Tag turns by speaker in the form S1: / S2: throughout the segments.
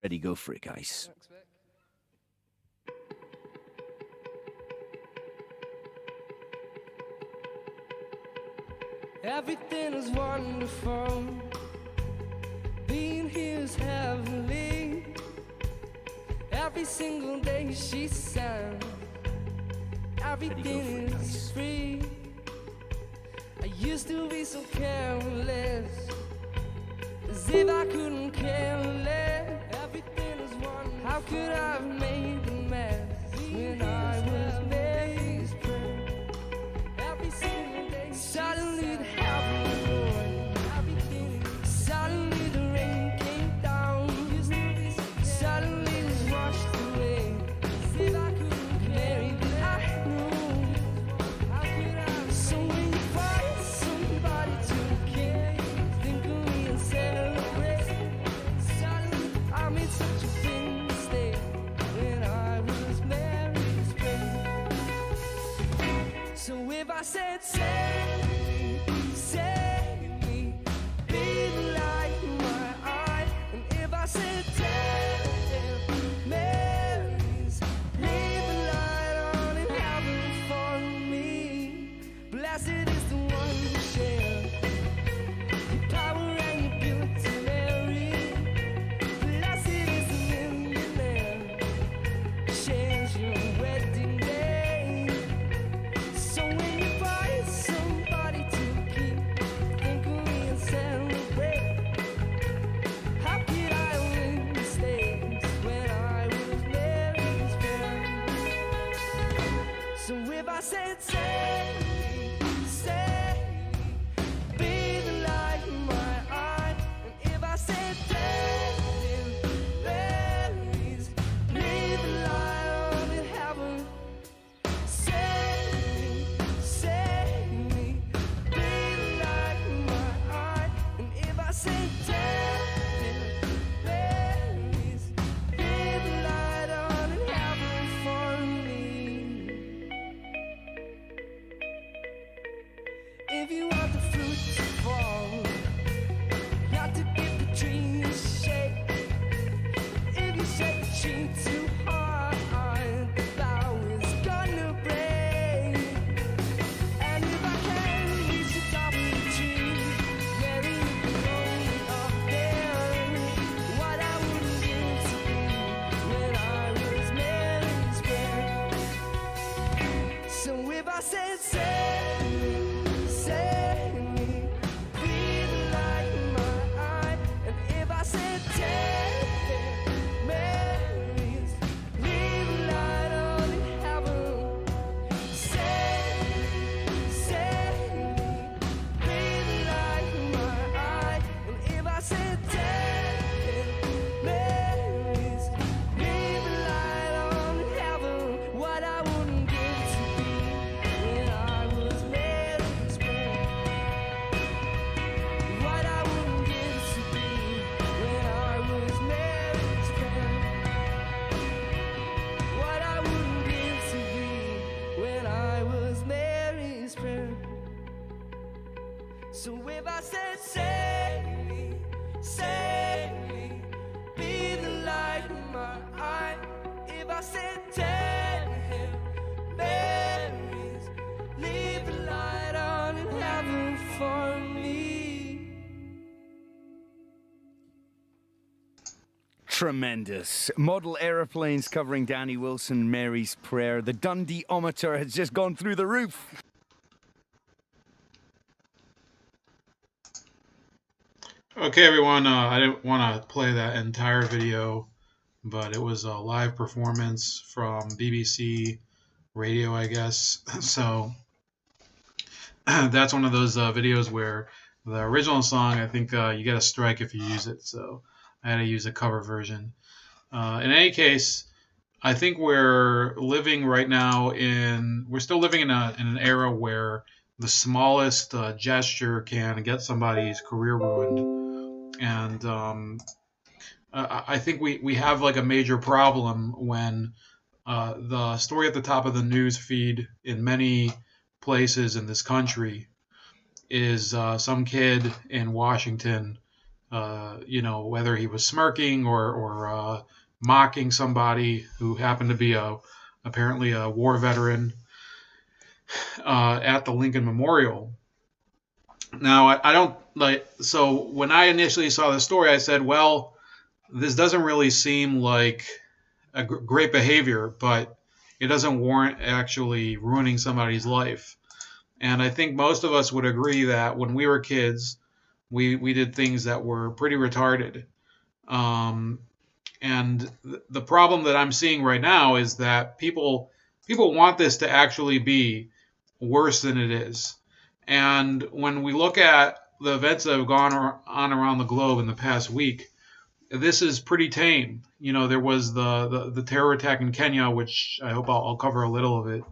S1: Ready, go for it, guys.
S2: Everything is wonderful. Being here is heavenly. Every single day she sang. Everything is free. I used to be so careless, as if I couldn't care less. Everything is wonderful. How could I have made a mess when I was made? Every single day, suddenly the heaven was born. Suddenly the rain came down. Suddenly it was washed away. As if I couldn't carry, but I knew. So when you find somebody to care, think of me and celebrate. Suddenly I made such a big mistake when I was Mary's prayer. So if I said save me, be the light in my eye. And if I said tell Mary's, leave the light on in heaven for me. Blessed is the one who shares your power and your beauty, Mary. Blessed is the millionaire who shares your wedding day. So when you find somebody to keep, think of me and celebrate. How could I win mistakes when I was Mary's friend? So if I said say, be the light in my eye. And if I said tell Mary's, leave the light on in heaven. Save me, be the light in my eye. And if I say tell Mary's, leave the light on in heaven for me. If you want the fruit to fall, you have to give the tree a shake. If you shake the tree too hard, the bough is gonna break. And if I can reach the top of the tree, Mary would be up there. What I wouldn't give to be when I was Mary's friend. So if I said save me, be the light in my eye. And if I said tell Mary's, leave the light on in heaven. Save me, be the light in my eye. And if I said tell Mary's, leave the light on in heaven. What I wouldn't give to be when I was Mary's friend. What I wouldn't give to be when I was Mary's friend. What I wouldn't give to be when I was Mary's friend. So if I said save me, be the light in my eye. If I said tell him Mary's, leave the light on in heaven for me.
S1: Tremendous. Model aeroplanes covering Danny Wilson, Mary's Prayer. The Dundee-ometer has just gone through the roof.
S3: Okay, everyone, I didn't want to play that entire video, but it was a live performance from BBC Radio, I guess. So that's one of those videos where the original song, I think you get a strike if you use it. So I had to use a cover version. In any case, I think we're living right now we're still living in an era where the smallest gesture can get somebody's career ruined. And I think we have like a major problem when the story at the top of the news feed in many places in this country is some kid in Washington whether he was smirking or mocking somebody who happened to be apparently a war veteran at the Lincoln Memorial. Now, I don't like. So when I initially saw the story, I said, well, this doesn't really seem like a great behavior, but it doesn't warrant actually ruining somebody's life. And I think most of us would agree that when we were kids, we did things that were pretty retarded. And the problem that I'm seeing right now is that people want this to actually be worse than it is. And when we look at the events that have gone on around the globe in the past week, this is pretty tame. There was the terror attack in Kenya, which I hope I'll cover a little of it.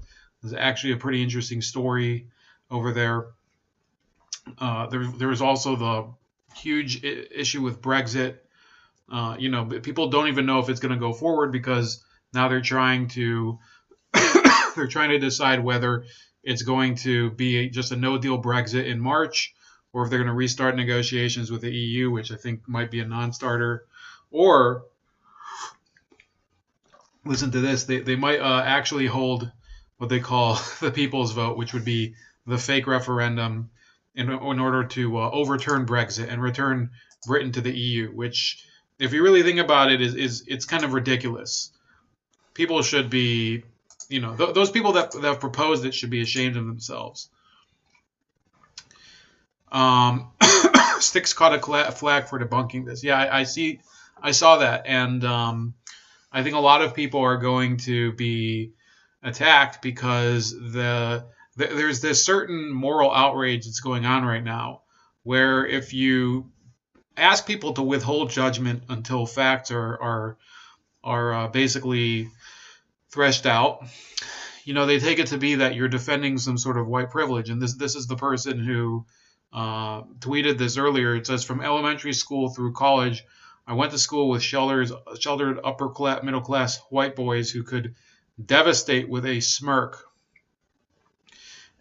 S3: It's actually a pretty interesting story over there. There was also the huge issue with Brexit. People don't even know if it's going to go forward because now they're trying to decide whether it's going to be just a no-deal Brexit in March, or if they're going to restart negotiations with the EU, which I think might be a non-starter, or listen to this, they might actually hold what they call the people's vote, which would be the fake referendum in order to overturn Brexit and return Britain to the EU, which, if you really think about it, it's kind of ridiculous. People should be, those people that have proposed it should be ashamed of themselves. Sticks caught a flag for debunking this. Yeah, I saw that, and I think a lot of people are going to be attacked because there's this certain moral outrage that's going on right now, where if you ask people to withhold judgment until facts are basically threshed out, they take it to be that you're defending some sort of white privilege. And this is the person who tweeted this earlier. It says, from elementary school through college, I went to school with sheltered upper middle class white boys who could devastate with a smirk,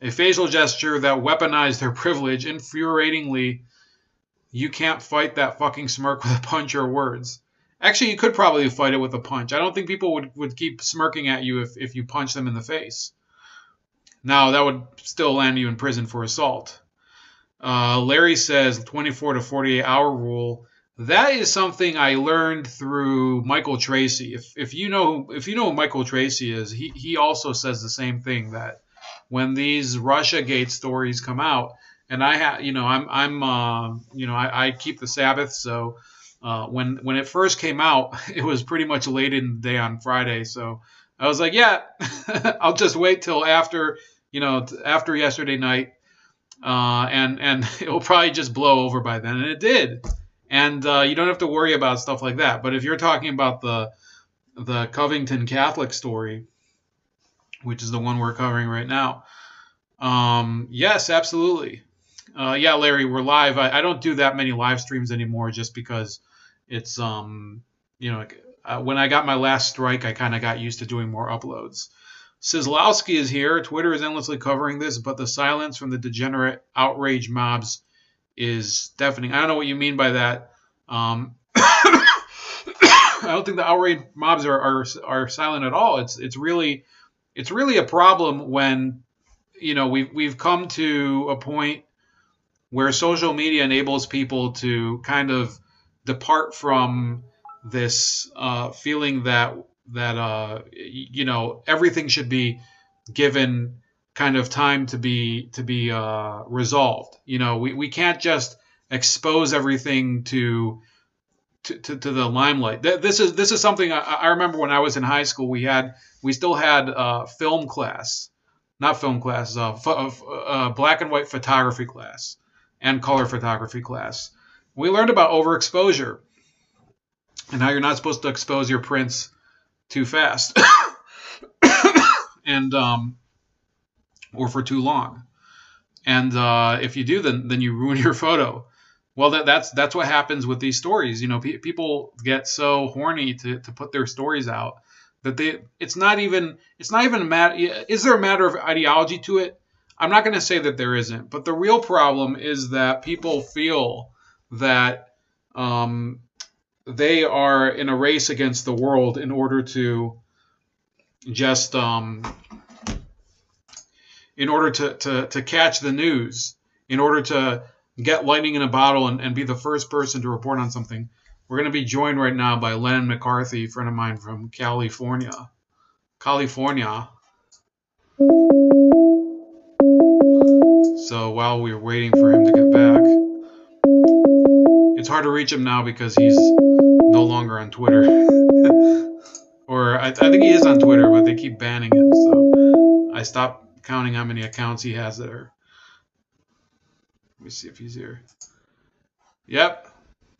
S3: a facial gesture that weaponized their privilege. Infuriatingly, you can't fight that fucking smirk with a punch or words. Actually, you could probably fight it with a punch. I don't think people would keep smirking at you if you punch them in the face. Now, that would still land you in prison for assault. Larry says 24 to 48 hour rule. That is something I learned through Michael Tracy. If you know who Michael Tracy is, he also says the same thing, that when these Russiagate stories come out, and I keep the Sabbath, so when it first came out, it was pretty much late in the day on Friday, so I was like, yeah, I'll just wait till after yesterday night, and it will probably just blow over by then, and it did. And you don't have to worry about stuff like that. But if you're talking about the Covington Catholic story, which is the one we're covering right now, yes, absolutely. Yeah, Larry, we're live. I don't do that many live streams anymore just because it's, when I got my last strike, I kind of got used to doing more uploads. Sislowski is here. Twitter is endlessly covering this, but the silence from the degenerate outrage mobs is deafening. I don't know what you mean by that. I don't think the outrage mobs are silent at all. It's really a problem when we've come to a point where social media enables people to kind of depart from this feeling that everything should be given kind of time to be resolved. We can't just expose everything to the limelight. This is something I remember when I was in high school. We still had film class, not film class, black and white photography class and color photography class. We learned about overexposure and how you're not supposed to expose your prints too fast and or for too long. And if you do, then you ruin your photo. Well, that's what happens with these stories. People get so horny to put their stories out that it's not even a matter. Is there a matter of ideology to it? I'm not going to say that there isn't, but the real problem is that people feel that They are in a race against the world in order to just in order to catch the news, in order to get lightning in a bottle and be the first person to report on something. We're going to be joined right now by Lennon McCarthy, a friend of mine from California. So while we're waiting for him to get back, it's hard to reach him now because he's no longer on Twitter. Or I think he is on Twitter, but they keep banning him. So I stopped counting how many accounts he has that are. Let me see if he's here. Yep.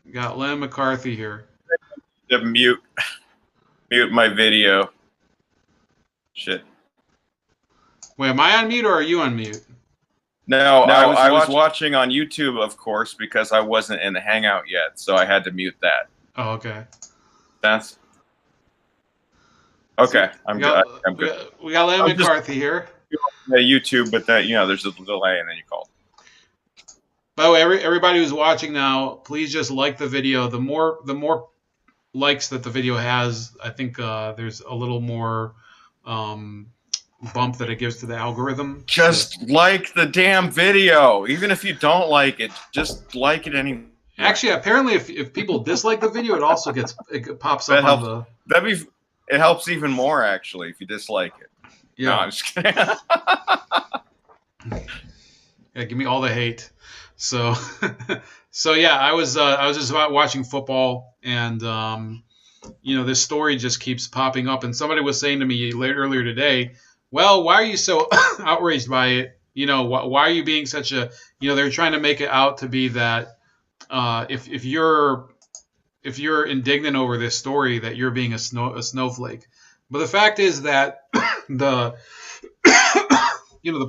S3: We got Len McCarthy here.
S4: To mute my video. Shit.
S3: Wait, am I on mute or are you on mute?
S4: No, I was watching on YouTube, of course, because I wasn't in the Hangout yet, so I had to mute that.
S3: Oh, okay.
S4: That's okay. I'm good.
S3: We got Len McCarthy here.
S4: YouTube, but that there's a delay, and then you call.
S3: By the way, everybody who's watching now, please just like the video. The more likes that the video has, I think there's a little more bump that it gives to the algorithm.
S4: Just like the damn video, even if you don't like it, just like it anyway.
S3: Actually, apparently, if people dislike the video, it pops up on the.
S4: It helps even more actually if you dislike it.
S3: Yeah,
S4: no, I'm just kidding.
S3: Yeah, give me all the hate. So, yeah, I was just watching football, and this story just keeps popping up. And somebody was saying to me earlier today, "Well, why are you so outraged by it? Why are you being such a they're trying to make it out to be that if you're indignant over this story that you're being a snowflake." But the fact is that the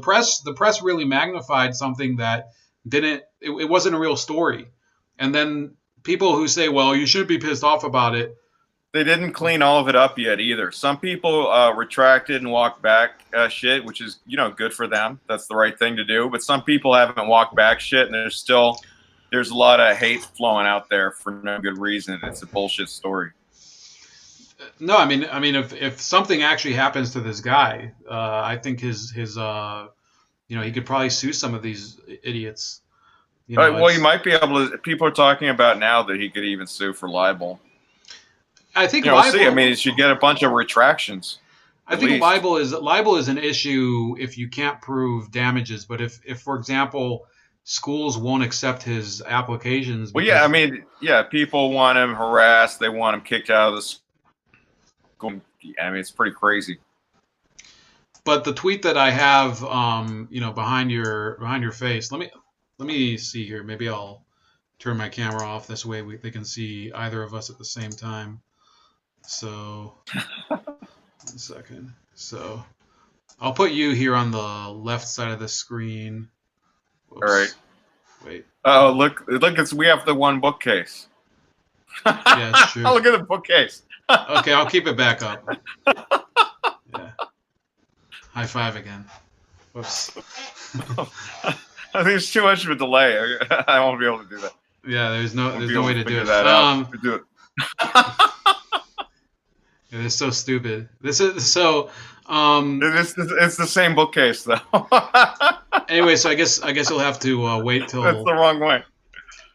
S3: press really magnified something that it wasn't a real story. And then people who say, well, you shouldn't be pissed off about it.
S4: They didn't clean all of it up yet either. Some people retracted and walked back shit, which is, good for them. That's the right thing to do. But some people haven't walked back shit, and there's a lot of hate flowing out there for no good reason. It's a bullshit story.
S3: No, I mean, if something actually happens to this guy, I think his he could probably sue some of these idiots.
S4: Well, he might be able to. People are talking about now that he could even sue for libel.
S3: I think
S4: libel. See, I mean, it should get a bunch of retractions.
S3: I think libel is an issue if you can't prove damages. But if for example, schools won't accept his applications.
S4: Well, yeah, I mean, people want him harassed. They want him kicked out of the school. I mean, it's pretty crazy.
S3: But the tweet that I have, behind your face. Let me see here. Maybe I'll turn my camera off. This way they can see either of us at the same time. So, 1 second. So, I'll put you here on the left side of the screen. Whoops.
S4: All right.
S3: Wait.
S4: Oh, look! We have the one bookcase.
S3: Yeah, it's true.
S4: Look at the bookcase.
S3: Okay, I'll keep it back up. Yeah. High five again. Whoops.
S4: I think it's too much of a delay. I won't be able to do that.
S3: Yeah, there's no way to do it.
S4: Do it.
S3: Yeah, it's so stupid. This is so.
S4: It's the same bookcase though.
S3: Anyway, so I guess you'll have to wait till.
S4: That's the wrong way.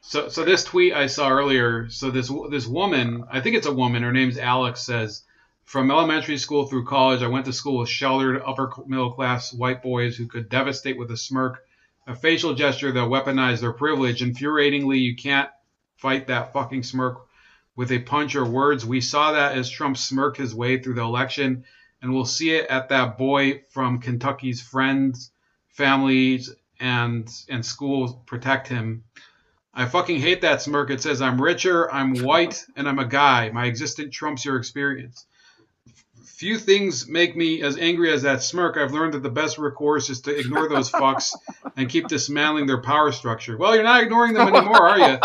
S3: So this tweet I saw earlier. So this woman, I think it's a woman. Her name's Alex. Says, from elementary school through college, I went to school with sheltered upper middle class white boys who could devastate with a smirk, a facial gesture that weaponized their privilege. Infuriatingly, you can't fight that fucking smirk with a punch or words. We saw that as Trump smirked his way through the election, and we'll see it at that boy from Kentucky's friends, families, and schools protect him. I fucking hate that smirk. It says, I'm richer, I'm white, and I'm a guy. My existence trumps your experience. Few things make me as angry as that smirk. I've learned that the best recourse is to ignore those fucks and keep dismantling their power structure. Well, you're not ignoring them anymore, are you?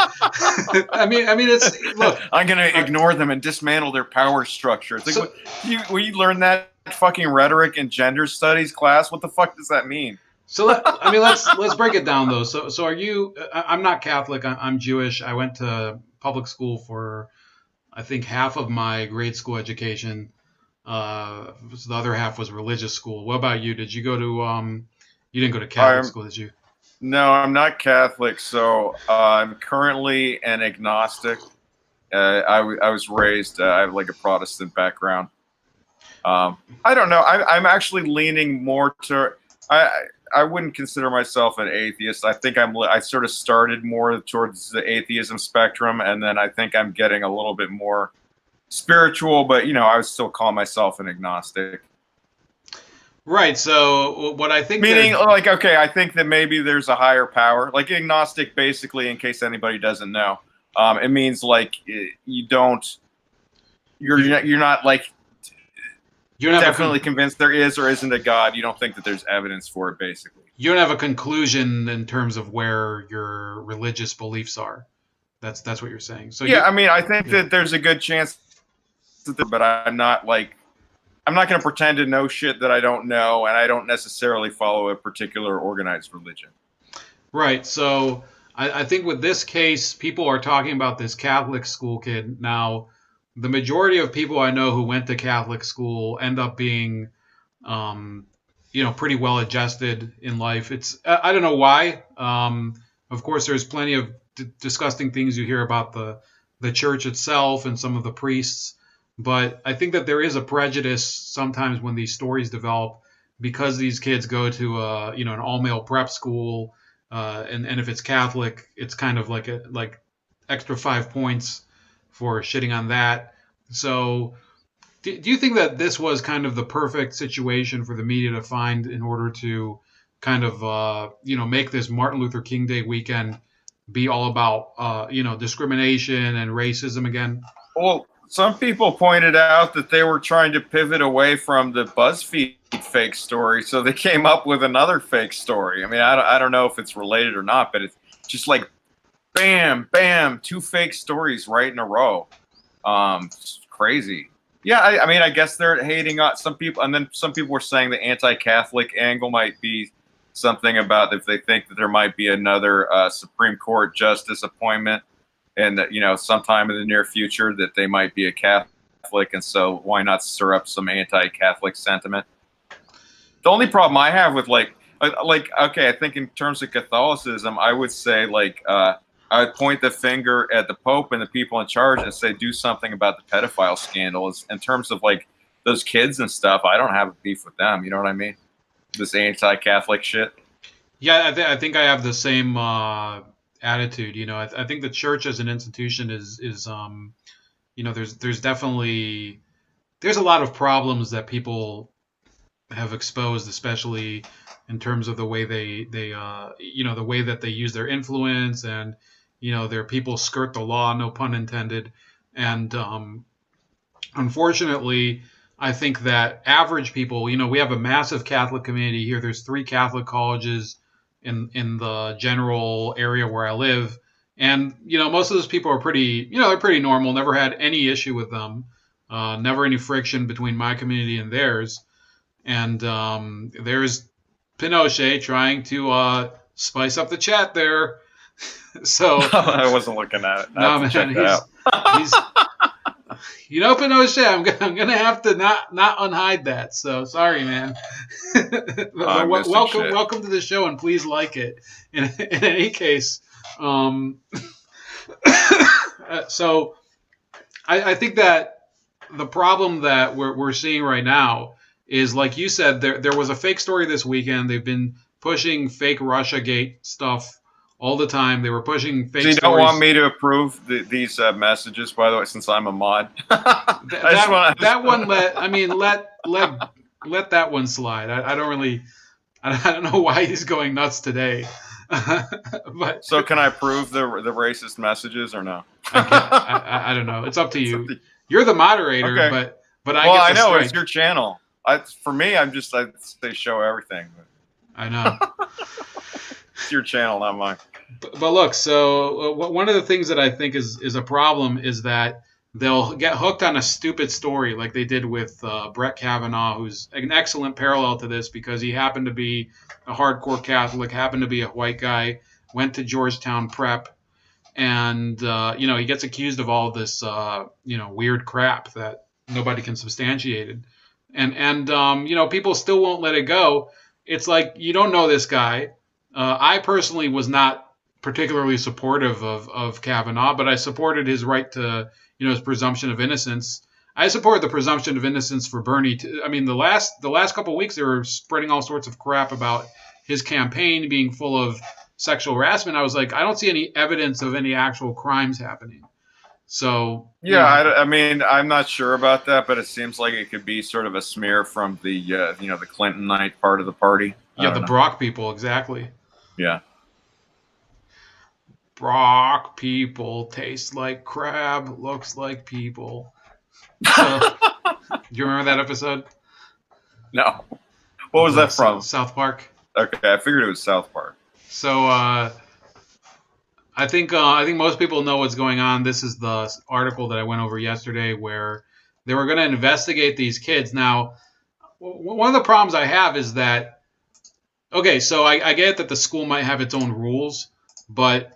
S3: I mean, it's look.
S4: I'm gonna ignore them and dismantle their power structure. It's like, we learned that fucking rhetoric in gender studies class. What the fuck does that mean?
S3: So let's break it down though. So are you? I'm not Catholic. I'm Jewish. I went to public school for, I think, half of my grade school education. So the other half was religious school. What about you? Did you go to you didn't go to Catholic school, did you?
S4: No, I'm not Catholic, so I'm currently an agnostic. I was raised, I have like a Protestant background. I don't know. I'm actually leaning more to. I wouldn't consider myself an atheist. I think I sort of started more towards the atheism spectrum, and then I think I'm getting a little bit more spiritual. But I would still call myself an agnostic.
S3: Right. So what I think,
S4: meaning like, okay, I think that maybe there's a higher power. Like agnostic, basically, in case anybody doesn't know, it means like you're not like. You're not definitely convinced there is or isn't a God. You don't think that there's evidence for it, basically.
S3: You don't have a conclusion in terms of where your religious beliefs are. That's what you're saying. So
S4: yeah, I mean, I think that there's a good chance, but I'm not going to pretend to know shit that I don't know, and I don't necessarily follow a particular organized religion.
S3: Right. So I think with this case, people are talking about this Catholic school kid now. The majority of people I know who went to Catholic school end up being, pretty well adjusted in life. It's I don't know why. Of course, there's plenty of disgusting things you hear about the church itself and some of the priests, but I think that there is a prejudice sometimes when these stories develop because these kids go to an all-male prep school, and if it's Catholic, it's kind of like extra 5 points for shitting on that. So do you think that this was kind of the perfect situation for the media to find in order to kind of, make this Martin Luther King Day weekend be all about, discrimination and racism again?
S4: Well, some people pointed out that they were trying to pivot away from the BuzzFeed fake story, so they came up with another fake story. I mean, I don't know if it's related or not, but it's just like bam, bam, 2 fake stories right in a row. It's crazy. Yeah, I mean, I guess they're hating on some people, and then some people were saying the anti-Catholic angle might be something about if they think that there might be another Supreme Court justice appointment, and that sometime in the near future that they might be a Catholic, and so why not stir up some anti-Catholic sentiment? The only problem I have with okay, I think in terms of Catholicism, I would say I would point the finger at the Pope and the people in charge and say, do something about the pedophile scandals. In terms of those kids and stuff, I don't have a beef with them. You know what I mean? This anti-Catholic shit.
S3: Yeah, I think I have the same attitude. I think the church as an institution is there's definitely there's a lot of problems that people have exposed, especially in terms of the way they the way that they use their influence, and their people skirt the law, no pun intended. And unfortunately, I think that average people, we have a massive Catholic community here. There's 3 Catholic colleges in the general area where I live, and most of those people are pretty, they're pretty normal. Never had any issue with them. Never any friction between my community and theirs. And there's Pinochet trying to spice up the chat there. So
S4: I wasn't looking at it.
S3: No, man, he's Pinochet. I'm gonna have to not unhide that. So sorry, man. Welcome to the show, and please like it. In any case, so I think that the problem that we're seeing right now is, like you said, there was a fake story this weekend. They've been pushing fake Russiagate stuff all the time. They were pushing fake stories.
S4: So you don't want me to approve these messages, by the way, since I'm a mod?
S3: That one, let that one slide. I don't know why he's going nuts today. But
S4: so can I approve the racist messages or no?
S3: I don't know. It's up to you. You're the moderator, okay. but I know
S4: strike. It's your channel. For me, I'd say show everything.
S3: I know.
S4: It's your channel, not mine.
S3: But look, so one of the things that I think is a problem is that they'll get hooked on a stupid story like they did with Brett Kavanaugh, who's an excellent parallel to this because he happened to be a hardcore Catholic, happened to be a white guy, went to Georgetown Prep, and you know, he gets accused of all this you know, weird crap that nobody can substantiate it. And you know, people still won't let it go. It's like, you don't know this guy. I personally was not particularly supportive of Kavanaugh, but I supported his right to, you know, his presumption of innocence. I support the presumption of innocence for Bernie too. I mean, the last couple of weeks they were spreading all sorts of crap about his campaign being full of sexual harassment. I was like, I don't see any evidence of any actual crimes happening. So
S4: yeah, I mean, I'm not sure about that, but it seems like it could be sort of a smear from the you know, the Clintonite part of the party.
S3: Yeah, the Brock people, exactly.
S4: Yeah.
S3: Brock people taste like crab, looks like people. So, do you remember that episode?
S4: No. What was that from?
S3: South Park.
S4: Okay, I figured it was South Park.
S3: So I think most people know what's going on. This is the article that I went over yesterday where they were going to investigate these kids. Now, one of the problems I have is that, okay, so I get that the school might have its own rules, but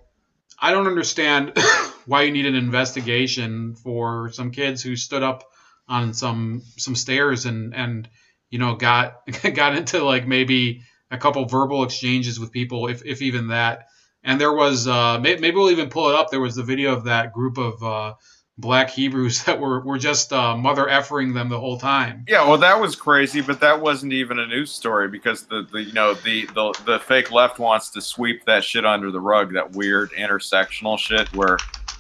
S3: I don't understand why you need an investigation for some kids who stood up on some stairs and you know, got into like maybe a couple verbal exchanges with people, if even that. And there was maybe we'll even pull it up. There was the video of that group of black Hebrews that were just mother effering them the whole time.
S4: Yeah, well, that was crazy, but that wasn't even a news story because the fake left wants to sweep that shit under the rug, that weird intersectional shit where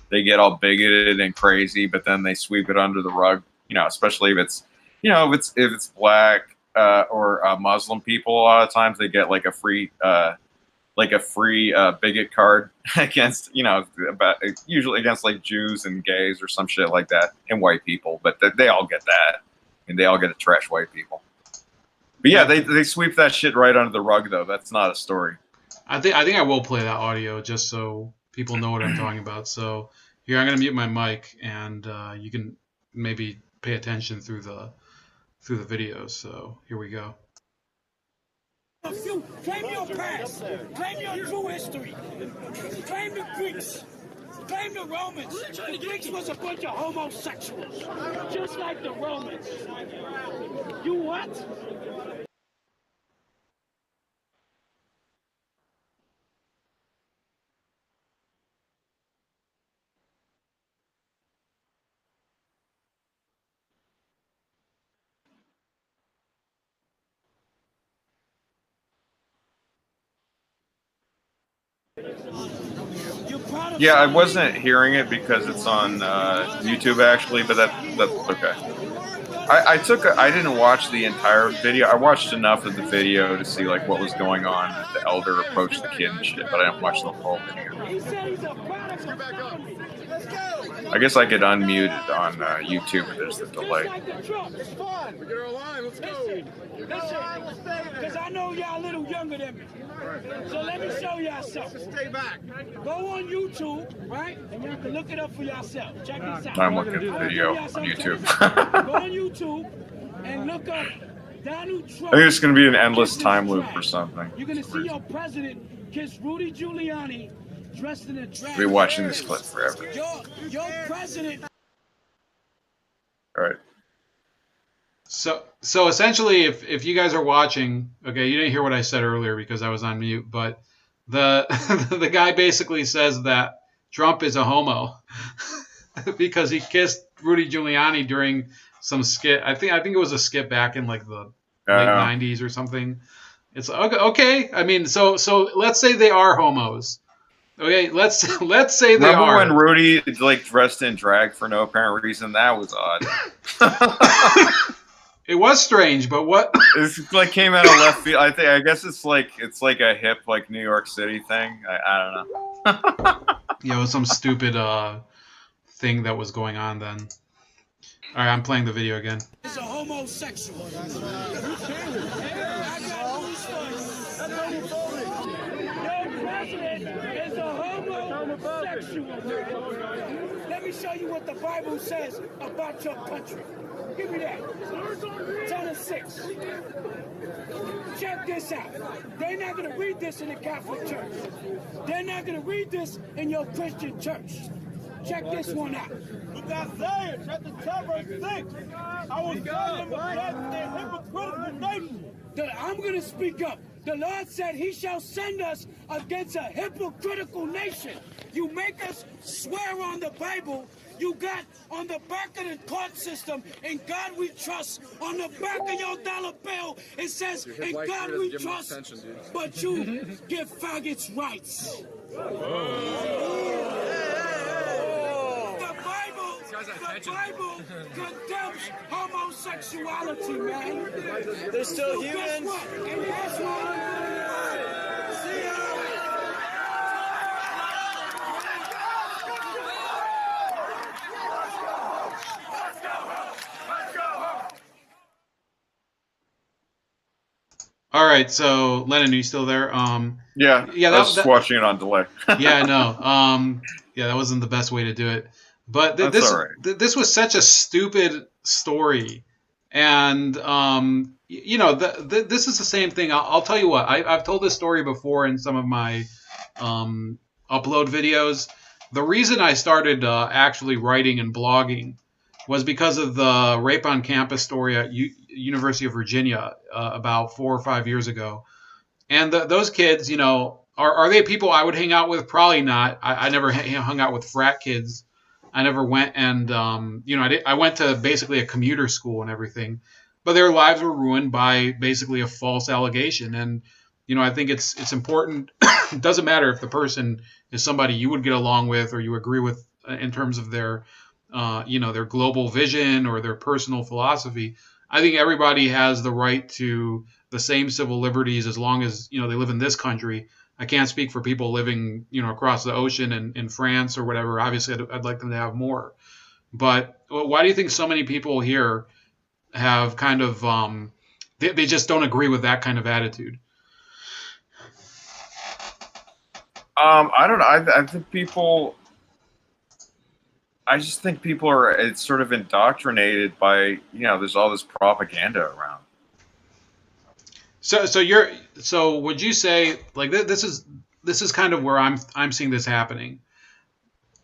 S4: they get all bigoted and crazy, but then they sweep it under the rug. You know, especially if it's, you know, if it's black or Muslim people. A lot of times they get like a free bigot card against, you know, usually against like Jews and gays or some shit like that, and white people. But they all get that, and they all get to trash white people. But yeah, they sweep that shit right under the rug, though. That's not a story.
S3: I think I will play that audio just so people know what I'm talking about. So here, I'm gonna mute my mic, and you can maybe pay attention through the videos. So here we go.
S5: You claim your past, claim your true history, claim the Greeks, claim the Romans. The Greeks was a bunch of homosexuals, just like the Romans. You what?
S4: Yeah, I wasn't hearing it because it's on YouTube actually, but that's okay. I didn't watch the entire video. I watched enough of the video to see like what was going on. The elder approached the kid and shit, but I didn't watch the whole video. I guess I get unmuted on YouTube, but there's the delay.
S5: It's fun. We get our line. Let's go. Because I know y'all a little younger than me. So let me show y'all something. Stay back. Go on YouTube, right? And you can look it up for yourself. Check this out.
S4: I'm looking at the video on YouTube.
S5: Go on YouTube and look up Donald Trump.
S4: I think it's going to be an endless time loop or something.
S5: You're going to see your president kiss Rudy Giuliani dressed in a dress.
S4: I'll be watching this clip forever.
S5: Your president.
S4: All right.
S3: So essentially, if you guys are watching, okay, you didn't hear what I said earlier because I was on mute, but the the guy basically says that Trump is a homo because he kissed Rudy Giuliani during some skit. I think it was a skit back in like the late 90s or something. It's okay. I mean, so let's say they are homos. Okay, let's say they
S4: Remember
S3: are.
S4: when Rudy like dressed in drag for no apparent reason? That was odd.
S3: It was strange, but what?
S4: It's like came out of left field. I guess it's like a hip like New York City thing. I don't know.
S3: Yeah, it was some stupid thing that was going on then. All right, I'm playing the video again.
S5: Is a homosexual. Your president is a homosexual. Let me show you what the Bible says about your country. Give me that. Genesis 6. Check this out. They're not going to read this in the Catholic Church. They're not going to read this in your Christian church. Check this one out.
S6: Look at Isaiah, chapter 10, verse 6. I will tell them against their hypocritical nation.
S5: I'm going to speak up. The Lord said he shall send us against a hypocritical nation. You make us swear on the Bible. You got on the back of the court system, "In God we trust." On the back of your dollar bill, it says, "In God we trust." But you give faggots rights. The Bible condemns homosexuality, man.
S6: They're still
S5: Guess
S6: humans.
S5: what? And guess what? See ya.
S3: All right, so Lennon, are you still there?
S4: Yeah,
S3: Yeah,
S4: I was just watching it on delay.
S3: Yeah, I know. Yeah, that wasn't the best way to do it. But
S4: That's all right.
S3: this was such a stupid story, and this is the same thing. I'll tell you what. I've told this story before in some of my upload videos. The reason I started actually writing and blogging was because of the rape on campus story at University of Virginia about 4 or 5 years ago. And those kids, are they people I would hang out with? Probably not. I never hung out with frat kids. I never went and, I went to basically a commuter school and everything. But their lives were ruined by basically a false allegation. And, I think it's important. It doesn't matter if the person is somebody you would get along with or you agree with in terms of their their global vision or their personal philosophy. I think everybody has the right to the same civil liberties as long as, they live in this country. I can't speak for people living, across the ocean in France or whatever. Obviously, I'd like them to have more. But why do you think so many people here have kind of, they just don't agree with that kind of attitude?
S4: I don't know. I think I just think people are it's sort of indoctrinated by, there's all this propaganda around.
S3: So would you say like this is kind of where I'm seeing this happening,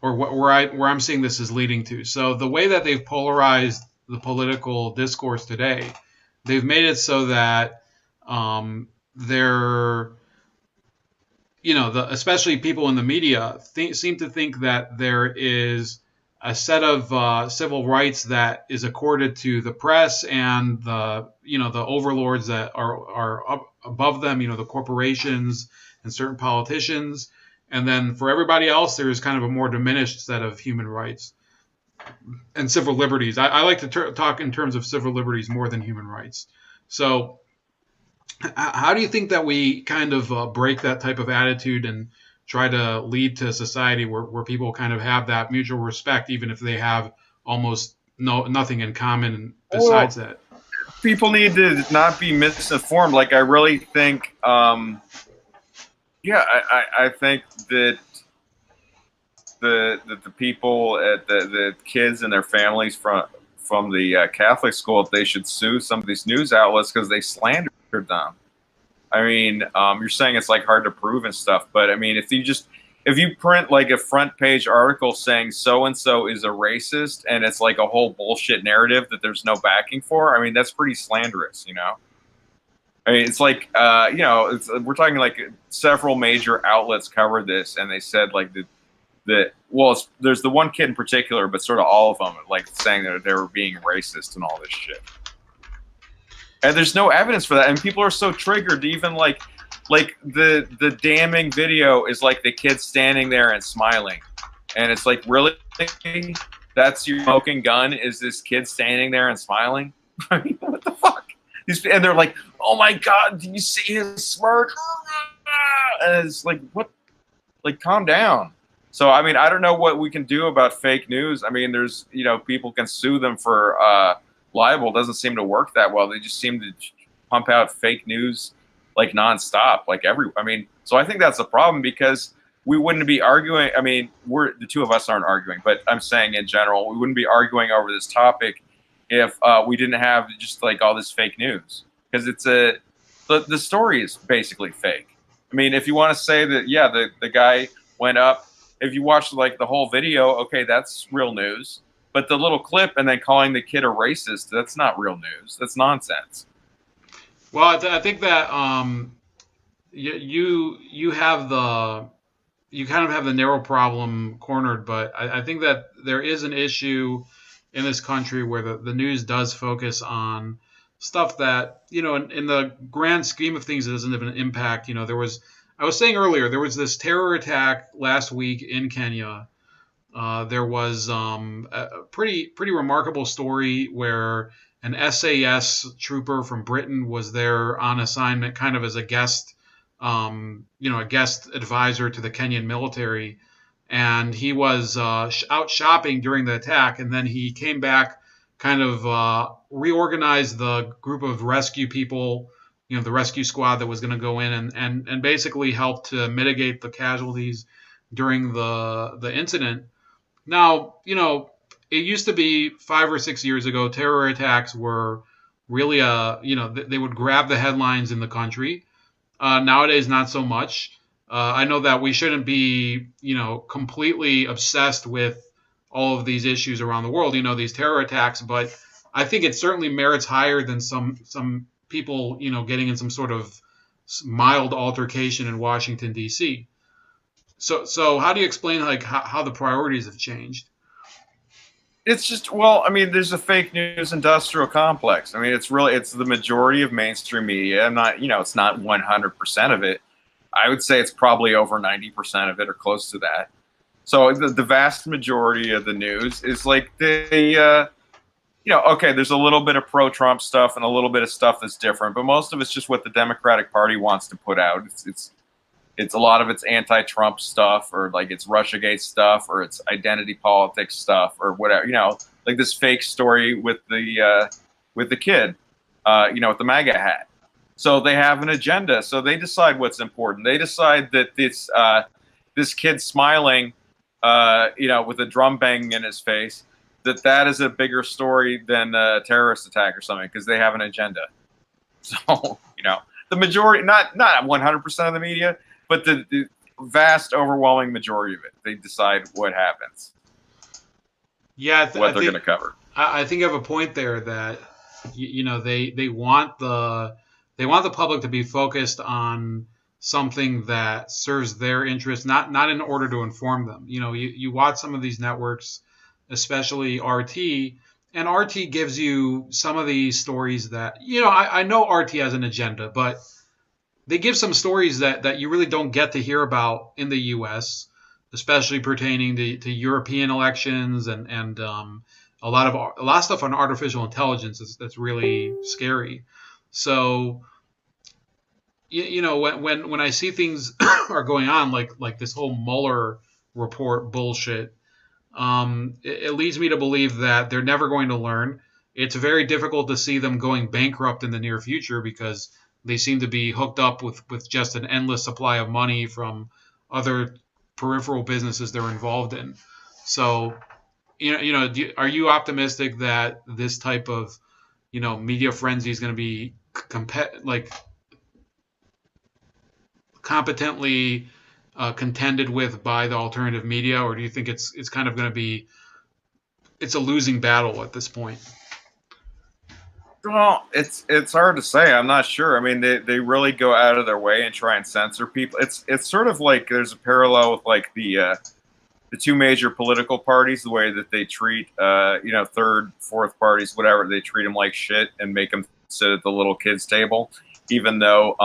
S3: or where I'm seeing this is leading to. So the way that they've polarized the political discourse today, they've made it so that they're especially people in the media seem to think that there is a set of civil rights that is accorded to the press and the overlords that are up above them, the corporations and certain politicians, and then for everybody else there is kind of a more diminished set of human rights and civil liberties. I like to talk in terms of civil liberties more than human rights. So how do you think that we kind of break that type of attitude and try to lead to a society where people kind of have that mutual respect, even if they have almost nothing in common besides that?
S4: People need to not be misinformed. Like, I really think, I think that the people at the kids and their families from the Catholic school, they should sue some of these news outlets because they slandered them. I mean, you're saying it's like hard to prove and stuff, but I mean, if you print like a front page article saying so-and-so is a racist and it's like a whole bullshit narrative that there's no backing for, I mean, that's pretty slanderous, I mean, it's like, we're talking like several major outlets covered this, and they said like there's the one kid in particular, but sort of all of them like saying that they were being racist and all this shit. And there's no evidence for that, and people are so triggered to even like the damning video is like the kid standing there and smiling, and it's like, really, that's your smoking gun? Is this kid standing there and smiling? I mean, what the fuck? And they're like, oh my god, did you see his smirk? And it's like, what? Like, calm down. So I mean, I don't know what we can do about fake news. I mean, there's people can sue them for libel. Doesn't seem to work that well. They just seem to pump out fake news like nonstop, I mean, so I think that's a problem because we wouldn't be arguing. I mean, the two of us aren't arguing, but I'm saying in general, we wouldn't be arguing over this topic if we didn't have just like all this fake news, because the story is basically fake. I mean, if you want to say that, yeah, the guy went up, if you watch like the whole video, okay, that's real news. But the little clip and then calling the kid a racist, that's not real news. That's nonsense.
S3: Well, I think that you have you kind of have the narrow problem cornered, but I think that there is an issue in this country where the news does focus on stuff that, you know, in the grand scheme of things, it doesn't have an impact. You know, I was saying earlier, there was this terror attack last week in Kenya. There was a pretty remarkable story where an SAS trooper from Britain was there on assignment, kind of as a guest, a guest advisor to the Kenyan military, and he was out shopping during the attack, and then he came back, kind of reorganized the group of rescue people, you know, the rescue squad that was going to go in and basically help to mitigate the casualties during the incident. Now, you know, it used to be 5 or 6 years ago, terror attacks were really they would grab the headlines in the country. Nowadays, not so much. I know that we shouldn't be, you know, completely obsessed with all of these issues around the world, you know, these terror attacks, but I think it certainly merits higher than some people, you know, getting in some sort of mild altercation in Washington, D.C. So how do you explain like how the priorities have changed?
S4: It's just, well, I mean, there's a fake news industrial complex. I mean, it's the majority of mainstream media. I'm not, you know, it's not 100% of it. I would say it's probably over 90% of it or close to that. So the vast majority of the news is like okay, there's a little bit of pro-Trump stuff and a little bit of stuff that's different, but most of it's just what the Democratic Party wants to put out. It's a lot of it's anti-Trump stuff, or like it's Russiagate stuff, or it's identity politics stuff, or whatever. You know, like this fake story with the kid, with the MAGA hat. So they have an agenda. So they decide what's important. They decide that this kid smiling, with a drum banging in his face, that is a bigger story than a terrorist attack or something, because they have an agenda. So, you know, the majority, not 100% of the media, but the vast, overwhelming majority of it, they decide what happens.
S3: Yeah,
S4: what they're going to cover.
S3: I think you have a point there that they want the public to be focused on something that serves their interest, not in order to inform them. You know, you watch some of these networks, especially RT, and RT gives you some of these stories that, you know, I know RT has an agenda, but they give some stories that you really don't get to hear about in the U.S., especially pertaining to European elections and a lot of stuff on artificial intelligence that's really scary. So, you know, when I see things are going on like this whole Mueller report bullshit, it leads me to believe that they're never going to learn. It's very difficult to see them going bankrupt in the near future because they seem to be hooked up with just an endless supply of money from other peripheral businesses they're involved in. So, are you optimistic that this type of, media frenzy is going to be competently contended with by the alternative media, or do you think it's kind of going to be a losing battle at this point?
S4: Well, it's hard to say. I'm not sure. I mean, they really go out of their way and try and censor people. It's sort of like there's a parallel with like the two major political parties, the way that they treat third, fourth parties, whatever. They treat them like shit and make them sit at the little kids' table, even though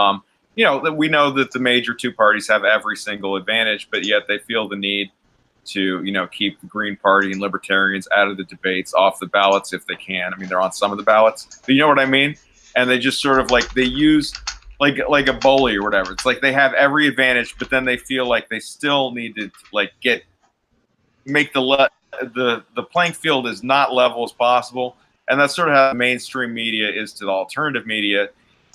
S4: we know that the major two parties have every single advantage, but yet they feel the need to, keep the Green Party and Libertarians out of the debates, off the ballots if they can. I mean, they're on some of the ballots, but you know what I mean? And they just sort of like, they use like a bully or whatever. It's like they have every advantage, but then they feel like they still need to like make the playing field as not level as possible. And that's sort of how the mainstream media is to the alternative media.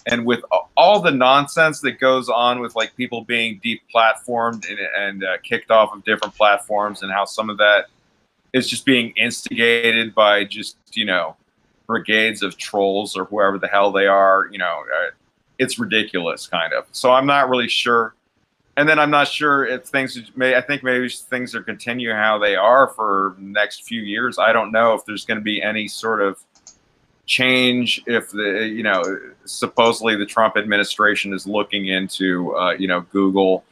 S4: And with all the nonsense that goes on with like people being deplatformed and kicked off of different platforms, and how some of that is just being instigated by just, you know, brigades of trolls or whoever the hell they are, you know, it's ridiculous, kind of. So I'm not really sure. And then I'm not sure if things I think maybe things are continue how they are for the next few years. I don't know if there's going to be any sort of change if the, you know, supposedly the Trump administration is looking into, you know, Google,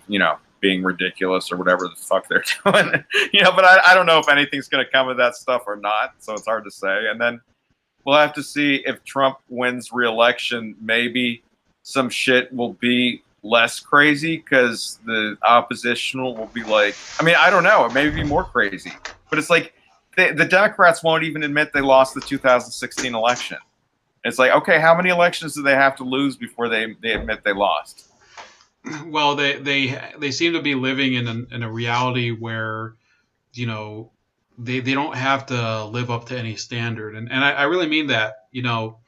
S4: you know, being ridiculous or whatever the fuck they're doing, you know, but I don't know if anything's going to come of that stuff or not. So it's hard to say. And then we'll have to see if Trump wins re-election. Maybe some shit will be less crazy because the oppositional will be like, I mean, I don't know, it may be more crazy, but it's like the Democrats won't even admit they lost the 2016 election. It's like, okay, how many elections do they have to lose before they admit they lost?
S3: Well, they seem to be living in a reality where, you know, they don't have to live up to any standard, and I really mean that. You know,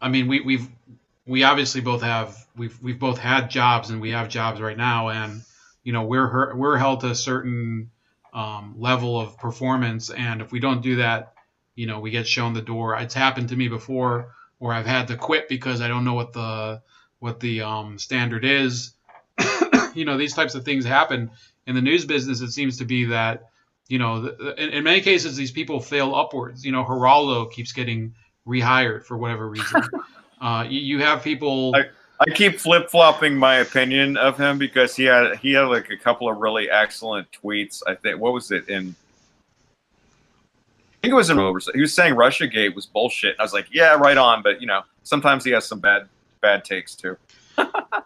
S3: I mean we obviously both have we've both had jobs, and we have jobs right now, and you know we're held to a certain level of performance, and if we don't do that, you know, we get shown the door. It's happened to me before where I've had to quit because I don't know what the standard is. You know, these types of things happen in the news business. It seems to be that, you know, in many cases these people fail upwards. You know, Geraldo keeps getting rehired for whatever reason. You have people.
S4: I keep flip-flopping my opinion of him because he had like a couple of really excellent tweets. I think, what was it in? I think it was in he was saying Russiagate was bullshit. I was like, yeah, right on, but you know, sometimes he has some bad takes too.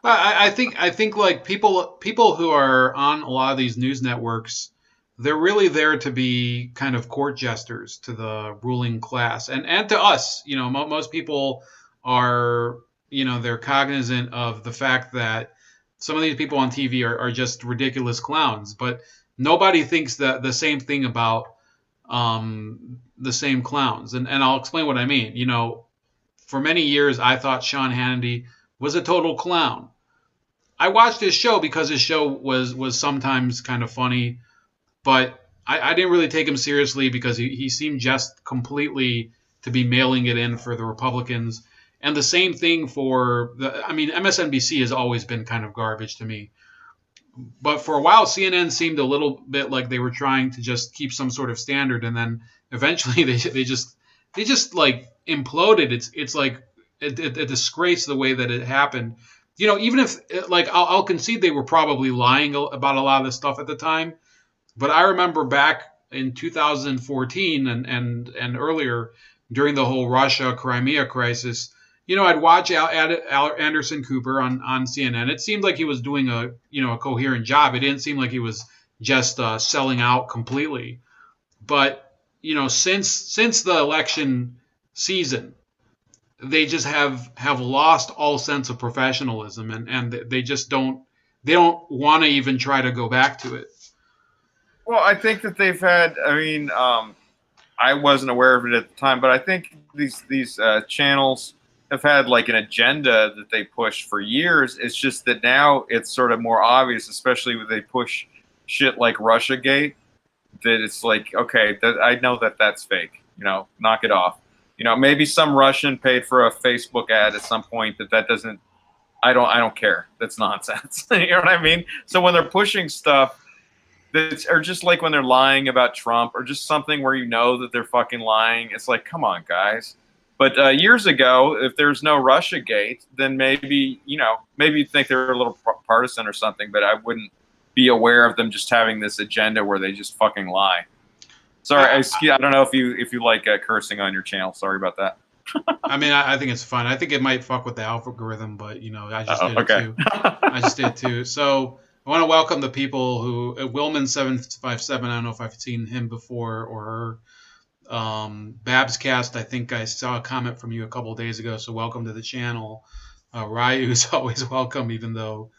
S3: I think like people who are on a lot of these news networks, they're really there to be kind of court jesters to the ruling class and to us. You know, most people are, you know, they're cognizant of the fact that some of these people on TV are just ridiculous clowns, but nobody thinks that the same thing about the same clowns. And I'll explain what I mean. You know, for many years, I thought Sean Hannity was a total clown. I watched his show because his show was sometimes kind of funny, but I didn't really take him seriously because he seemed just completely to be mailing it in for the Republicans. And the same thing for MSNBC has always been kind of garbage to me. But for a while, CNN seemed a little bit like they were trying to just keep some sort of standard, and then eventually they just like imploded. It's like a disgrace the way that it happened. You know, even if like I'll concede they were probably lying about a lot of the stuff at the time, but I remember back in 2014 and earlier during the whole Russia-Crimea crisis. You know, I'd watch Anderson Cooper on CNN. It seemed like he was doing a coherent job. It didn't seem like he was just selling out completely. But, you know, since the election season, they just have lost all sense of professionalism, and they just don't want to even try to go back to it.
S4: Well, I think that they've had. I mean, I wasn't aware of it at the time, but I think these channels have had like an agenda that they push for years. It's just that now it's sort of more obvious, especially when they push shit like Russiagate, that it's like, okay, I know that that's fake. You know, knock it off. You know, maybe some Russian paid for a Facebook ad at some point that doesn't. I don't care. That's nonsense. You know what I mean? So when they're pushing stuff or just like when they're lying about Trump or just something where you know that they're fucking lying, it's like, come on, guys. But years ago, if there's no Russiagate, then maybe you'd think they're a little partisan or something, but I wouldn't be aware of them just having this agenda where they just fucking lie. Sorry, I don't know if you like cursing on your channel. Sorry about that.
S3: I mean, I think it's fun. I think it might fuck with the algorithm, but you know, I just did it too. I just did it too. So I want to welcome the people who Wilman757. I don't know if I've seen him before or her. Babscast, I think I saw a comment from you a couple of days ago, so welcome to the channel. Ryu is always welcome, even though,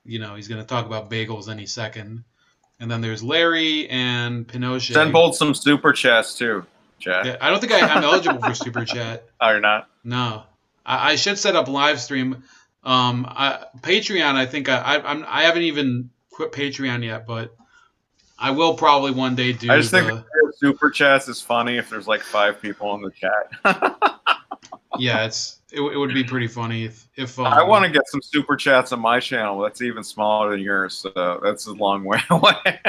S3: you know, he's going to talk about bagels any second. And then there's Larry and Pinochet.
S4: Send Bolt some super chats too, chat.
S3: Yeah, I don't think I'm eligible for super chat.
S4: Oh, you're not?
S3: No, I should set up live stream. Patreon, I think I haven't even quit Patreon yet, but I will probably one day do.
S4: I just think the super chats is funny if there's like 5 people in the chat.
S3: Yeah, it would be pretty funny if
S4: I want to get some super chats on my channel. That's even smaller than yours, so that's a long way away.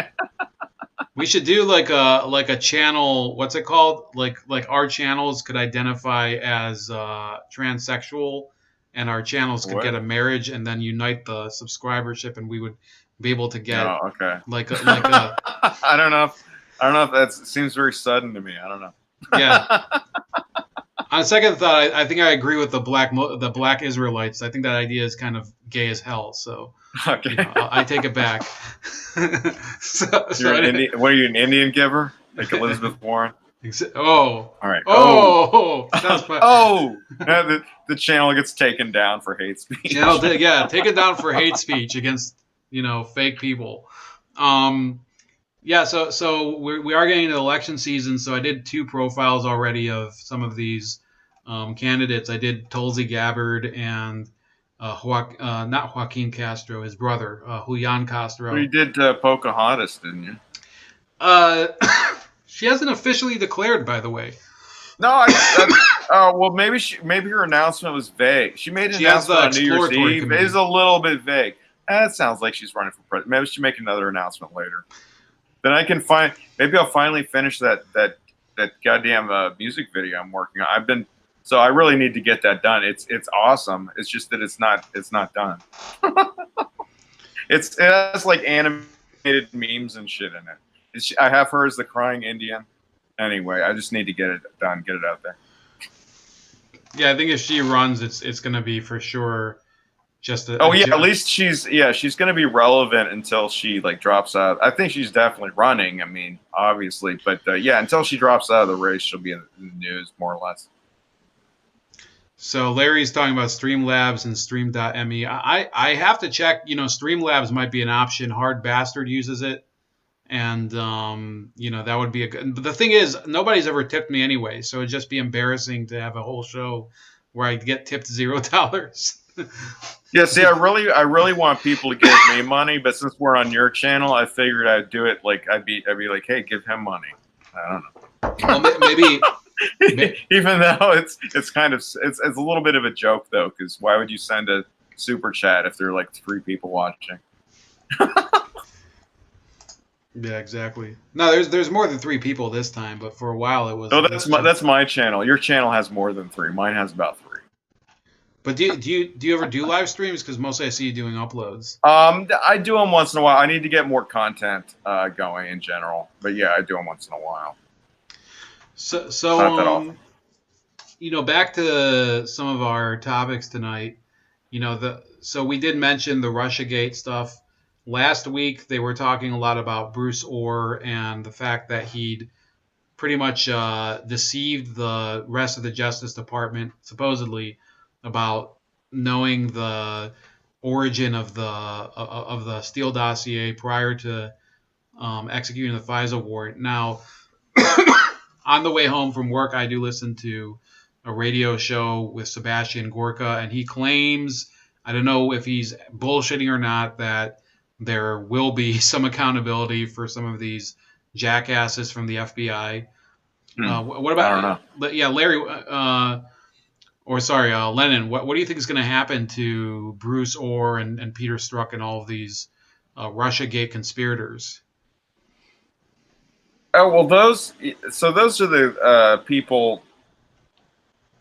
S3: We should do like a channel. What's it called? Like our channels could identify as transsexual, and our channels could get a marriage, and then unite the subscribership, and we would be able to get like a
S4: I don't know. If that seems very sudden to me. I don't know.
S3: Yeah. On second thought, I think I agree with the black Israelites. I think that idea is kind of gay as hell. So
S4: okay,
S3: you know, I take it back.
S4: You're an Indian, what are you, an Indian giver, like Elizabeth Warren?
S3: All
S4: right.
S3: That's
S4: the channel gets taken down for hate speech.
S3: Taken down for hate speech against fake people. Yeah, so we are getting into election season. So I did 2 profiles already of some of these candidates. I did Tulsi Gabbard and not Joaquin Castro, his brother, Julian Castro.
S4: You did Pocahontas, didn't you?
S3: She hasn't officially declared, by the way.
S4: No, well, maybe her announcement was vague. She made an announcement on New Year's Eve. It is a little bit vague. That sounds like she's running for president. Maybe she'll make another announcement later. Then I can maybe I'll finally finish that goddamn music video I'm working on. So I really need to get that done. It's awesome. It's just that it's not done. It has like animated memes and shit in it. I have her as the crying Indian. Anyway, I just need to get it done, get it out there.
S3: Yeah, I think if she runs, it's going to be for sure.
S4: At least she's going to be relevant until she like drops out. I think she's definitely running. I mean, obviously, but until she drops out of the race, she'll be in the news more or less.
S3: So Larry's talking about Streamlabs and Stream.me. I have to check. Streamlabs might be an option. Hard Bastard uses it, and that would be a good. But the thing is, nobody's ever tipped me anyway, so it'd just be embarrassing to have a whole show where I get tipped $0.
S4: Yeah, see, I really want people to give me money, but since we're on your channel, I figured I'd do it like I'd be like, hey, give him money. I don't know.
S3: Well, maybe
S4: even though it's kind of it's a little bit of a joke though, because why would you send a super chat if there are like 3 people watching?
S3: Yeah, exactly. No, there's more than 3 people this time, but for a while it was.
S4: No, that's my channel. Your channel has more than 3. Mine has about 3.
S3: But do you ever do live streams? Because mostly I see you doing uploads.
S4: I do them once in a while. I need to get more content going in general. But yeah, I do them once in a while.
S3: So
S4: not that often.
S3: Back to some of our topics tonight. So we did mention the Russiagate stuff. Last week they were talking a lot about Bruce Orr and the fact that he'd pretty much deceived the rest of the Justice Department, supposedly, about knowing the origin of the Steele dossier prior to executing the FISA warrant. Now, on the way home from work, I do listen to a radio show with Sebastian Gorka, and he claims, I don't know if he's bullshitting or not, that there will be some accountability for some of these jackasses from the FBI. What about?
S4: I don't know.
S3: Yeah, Larry. Lennon, what do you think is going to happen to Bruce Orr and Peter Strzok and all of these Russiagate conspirators?
S4: Oh, well, those are the people.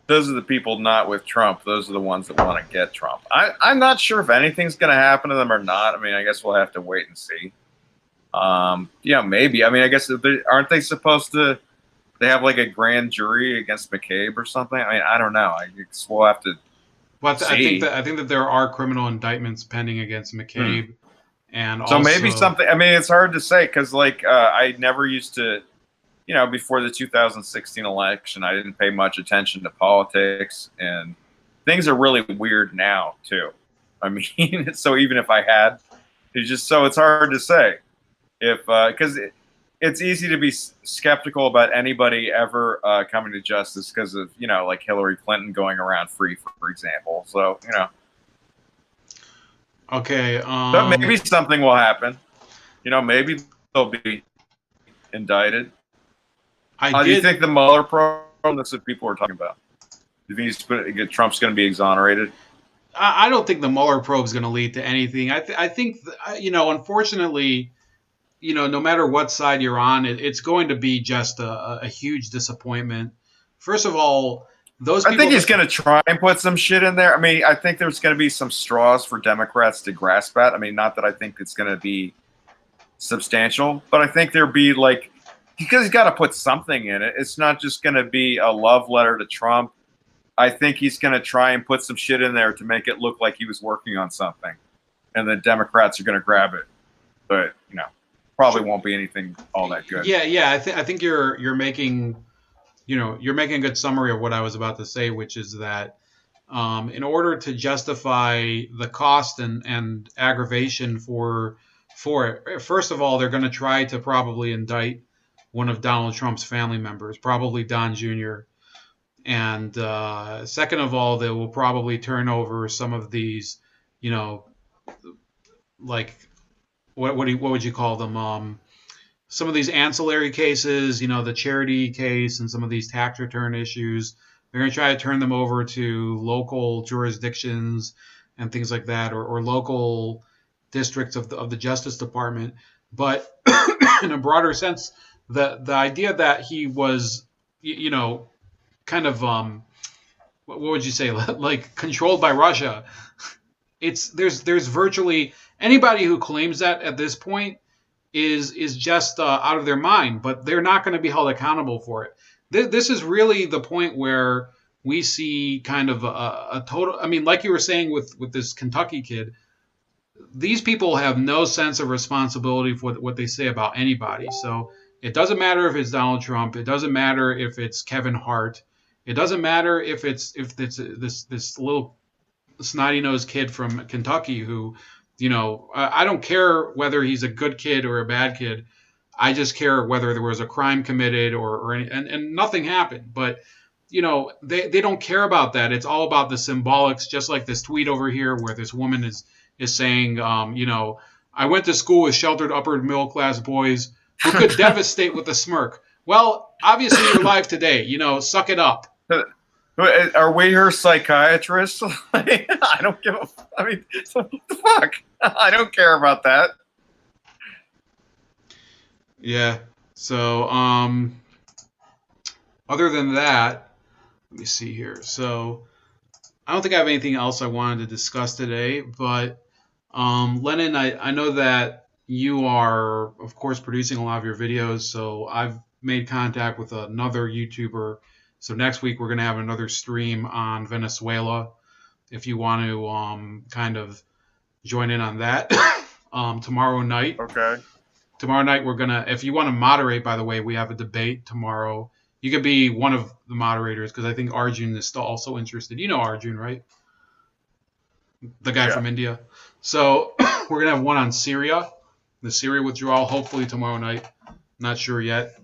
S4: Those are the people not with Trump. Those are the ones that want to get Trump. I'm not sure if anything's going to happen to them or not. I mean, I guess we'll have to wait and see. Maybe. I mean, I guess aren't they supposed to? They have like a grand jury against McCabe or something. I mean, I don't know. I guess we'll have to.
S3: Well, I think that there are criminal indictments pending against McCabe, and
S4: so
S3: also,
S4: maybe something. I mean, it's hard to say because I never used to, before the 2016 election, I didn't pay much attention to politics, and things are really weird now too. I mean, so even if I had, it's hard to say if because. it's easy to be skeptical about anybody ever coming to justice because of, you know, like Hillary Clinton going around free, for example. So, you know.
S3: Okay.
S4: But maybe something will happen. You know, maybe they'll be indicted. Do you think the Mueller probe, that's what people were talking about? Do you think Trump's going to be exonerated?
S3: I don't think the Mueller probe is going to lead to anything. I think, you know, unfortunately, you know, no matter what side you're on, it's going to be just a huge disappointment. First of all, those people.
S4: I think he's going to try and put some shit in there. I mean, I think there's going to be some straws for Democrats to grasp at. I mean, not that I think it's going to be substantial, but I think there'll be like, because he's got to put something in it. It's not just going to be a love letter to Trump. I think he's going to try and put some shit in there to make it look like he was working on something, and the Democrats are going to grab it. But, you know, probably won't be anything all that good.
S3: Yeah. I think you're making, you know, you're making a good summary of what I was about to say, which is that in order to justify the cost and aggravation for it, first of all, they're going to try to probably indict one of Donald Trump's family members, probably Don Jr. And second of all, they will probably turn over some of these, you know, like what would you call them? Some of these ancillary cases, you know, the charity case and some of these tax return issues. They're going to try to turn them over to local jurisdictions and things like that, or local districts of the Justice Department. But in a broader sense, the idea that he was, you know, kind of what would you say, like controlled by Russia, there's virtually anybody who claims that at this point is just out of their mind, but they're not going to be held accountable for it. This is really the point where we see kind of a total, I mean, like you were saying with this Kentucky kid, these people have no sense of responsibility for what they say about anybody. So it doesn't matter if it's Donald Trump. It doesn't matter if it's Kevin Hart. It doesn't matter if it's this little snotty-nosed kid from Kentucky who, you know, I don't care whether he's a good kid or a bad kid. I just care whether there was a crime committed or any, and nothing happened. But, you know, they don't care about that. It's all about the symbolics, just like this tweet over here where this woman is saying, you know, I went to school with sheltered upper middle class boys who could devastate with a smirk. Well, obviously you're live today. You know, suck it up.
S4: Are we her psychiatrists? I don't give a. I mean, what the fuck? I don't care about that.
S3: Yeah. So, other than that, let me see here. So, I don't think I have anything else I wanted to discuss today. But, Lennon, I know that you are, of course, producing a lot of your videos. So, I've made contact with another YouTuber. So next week we're going to have another stream on Venezuela. If you want to kind of join in on that tomorrow night.
S4: Okay.
S3: Tomorrow night we're going to, if you want to moderate, by the way, we have a debate tomorrow. You could be one of the moderators because I think Arjun is still also interested. You know Arjun, right? The guy from India. So we're going to have one on Syria, the Syria withdrawal, hopefully tomorrow night. Not sure yet.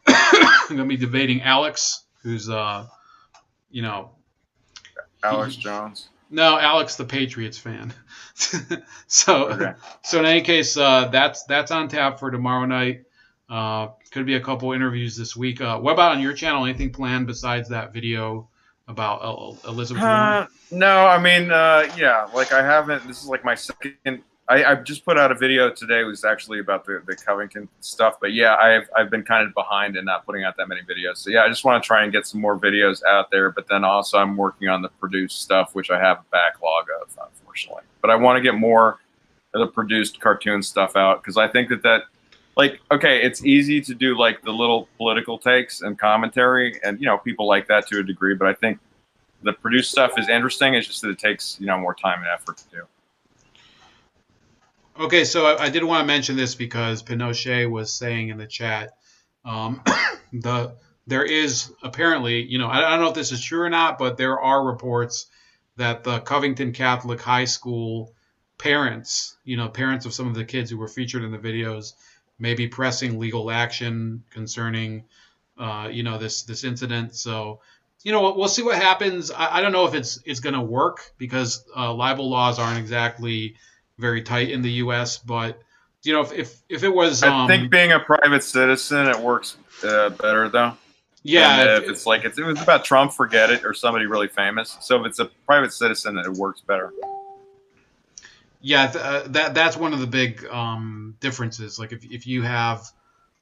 S3: I'm going to be debating Alex, who's, you know.
S4: Alex Jones.
S3: No, Alex, the Patriots fan. So in any case, that's on tap for tomorrow night. Could be a couple interviews this week. What about on your channel? Anything planned besides that video about Elizabeth Warren?
S4: No, I mean, yeah, like I haven't. This is like my second. I just put out a video today. It was actually about the Covington stuff. But yeah, I've been kind of behind in not putting out that many videos. So yeah, I just want to try and get some more videos out there. But then also I'm working on the produced stuff, which I have a backlog of, unfortunately. But I want to get more of the produced cartoon stuff out because I think that like, okay, it's easy to do like the little political takes and commentary, and you know people like that to a degree. But I think the produced stuff is interesting. It's just that it takes more time and effort to do.
S3: Okay, so I did want to mention this because Pinochet was saying in the chat, there is apparently, I don't know if this is true or not, but there are reports that the Covington Catholic High School parents, parents of some of the kids who were featured in the videos, maybe pressing legal action concerning, this incident. So, we'll see what happens. I don't know if it's going to work because libel laws aren't exactly very tight in the U.S. But if it was,
S4: I think being a private citizen, it works better though.
S3: yeah,
S4: And if it was about Trump, forget it, or somebody really famous. So if it's a private citizen, it works better.
S3: Yeah, that's one of the big differences. Like if you have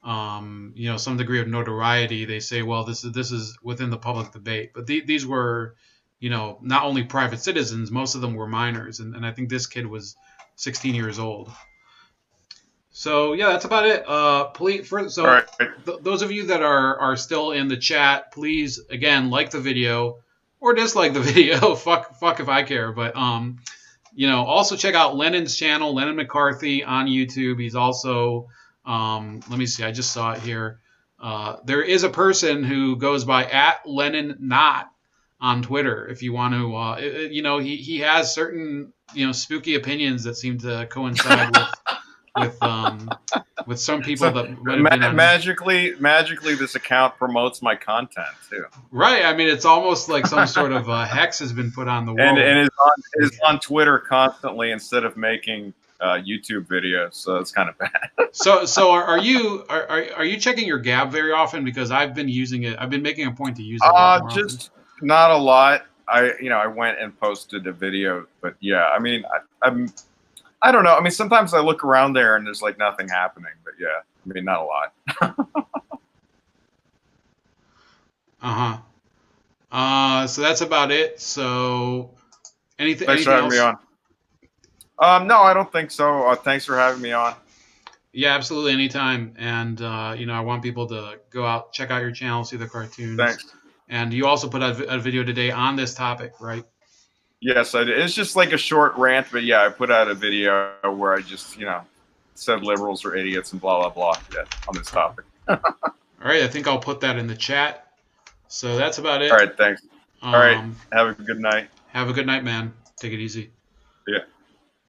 S3: some degree of notoriety, they say, well, this is within the public debate. But these were, not only private citizens, most of them were minors, and I think this kid was 16 years old. So yeah, that's about it.
S4: All right.
S3: Those of you that are still in the chat, please again like the video or dislike the video. fuck if I care. But also check out Lennon's channel, Lennon McCarthy on YouTube. He's also let me see, I just saw it here. There is a person who goes by @LennonNot on Twitter. If you want to, he has certain spooky opinions that seem to coincide with some people that might have been
S4: magically this account promotes my content too.
S3: Right. I mean, it's almost like some sort of hex has been put on the world.
S4: And is on Twitter constantly instead of making YouTube videos, so it's kind of bad.
S3: So are you checking your GAB very often? Because I've been using it. I've been making a point to use it.
S4: Just not a lot. I went and posted a video, but yeah, I mean, I don't know. I mean, sometimes I look around there and there's like nothing happening, but yeah, I mean, not a lot.
S3: So that's about it. So anything?
S4: Thanks for having me on. No, I don't think so. Thanks for having me on.
S3: Yeah, absolutely, anytime. And I want people to go out, check out your channel, see the cartoons.
S4: Thanks.
S3: And you also put out a video today on this topic, right?
S4: Yes, I did. It's just like a short rant, but yeah, I put out a video where I just, said liberals are idiots and blah, blah, blah on this topic.
S3: All right, I think I'll put that in the chat. So that's about it.
S4: All right, thanks. All right, have a good night.
S3: Have a good night, man. Take it easy.